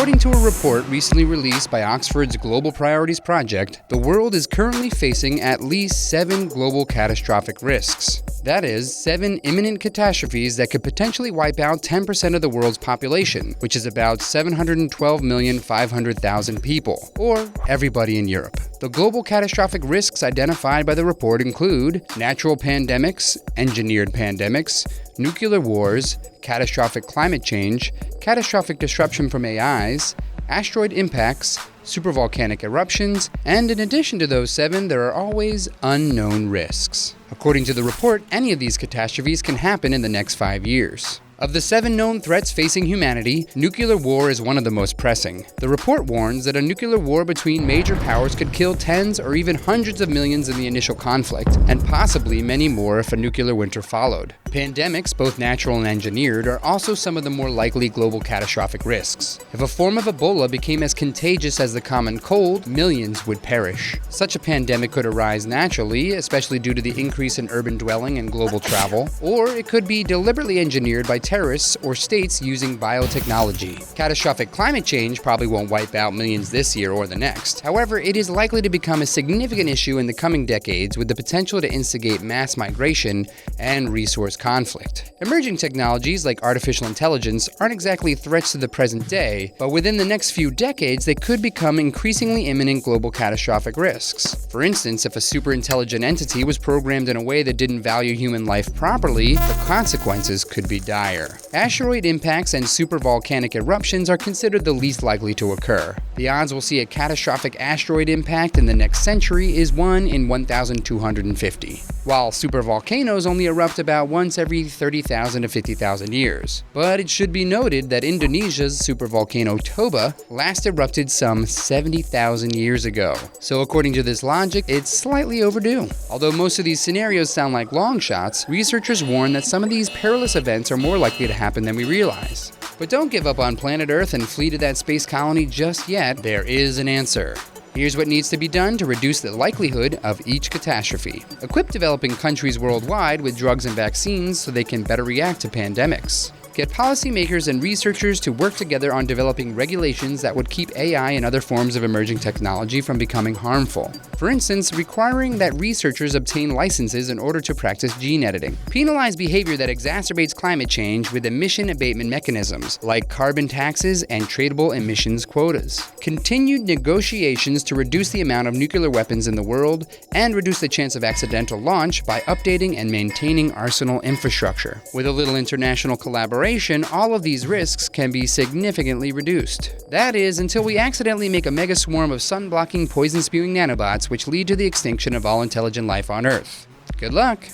According to a report recently released by Oxford's Global Priorities Project, the world is currently facing at least 7 global catastrophic risks. That is, 7 imminent catastrophes that could potentially wipe out 10% of the world's population, which is about 712,500,000 people, or everybody in Europe. The global catastrophic risks identified by the report include natural pandemics, engineered pandemics, nuclear wars, catastrophic climate change, catastrophic disruption from AIs, asteroid impacts, supervolcanic eruptions, and in addition to those 7, there are always unknown risks. According to the report, any of these catastrophes can happen in the next 5 years. Of the 7 known threats facing humanity, nuclear war is one of the most pressing. The report warns that a nuclear war between major powers could kill tens or even hundreds of millions in the initial conflict, and possibly many more if a nuclear winter followed. Pandemics, both natural and engineered, are also some of the more likely global catastrophic risks. If a form of Ebola became as contagious as the common cold, millions would perish. Such a pandemic could arise naturally, especially due to the increase in urban dwelling and global travel, or it could be deliberately engineered by terrorists or states using biotechnology. Catastrophic climate change probably won't wipe out millions this year or the next. However, it is likely to become a significant issue in the coming decades with the potential to instigate mass migration and resource conflict. Emerging technologies like artificial intelligence aren't exactly threats to the present day, but within the next few decades they could become increasingly imminent global catastrophic risks. For instance, if a superintelligent entity was programmed in a way that didn't value human life properly, the consequences could be dire. Asteroid impacts and supervolcanic eruptions are considered the least likely to occur. The odds we'll see a catastrophic asteroid impact in the next century is 1 in 1,250, while supervolcanoes only erupt about once every 30,000 to 50,000 years. But it should be noted that Indonesia's supervolcano Toba last erupted some 70,000 years ago. So according to this logic, it's slightly overdue. Although most of these scenarios sound like long shots, researchers warn that some of these perilous events are more likely to happen than we realize. But don't give up on planet Earth and flee to that space colony just yet. There is an answer. Here's what needs to be done to reduce the likelihood of each catastrophe. Equip developing countries worldwide with drugs and vaccines so they can better react to pandemics. Get policymakers and researchers to work together on developing regulations that would keep AI and other forms of emerging technology from becoming harmful. For instance, requiring that researchers obtain licenses in order to practice gene editing. Penalize behavior that exacerbates climate change with emission abatement mechanisms, like carbon taxes and tradable emissions quotas. Continued negotiations to reduce the amount of nuclear weapons in the world and reduce the chance of accidental launch by updating and maintaining arsenal infrastructure. With a little international collaboration, all of these risks can be significantly reduced. That is, until we accidentally make a mega swarm of sun-blocking, poison-spewing nanobots which lead to the extinction of all intelligent life on Earth. Good luck!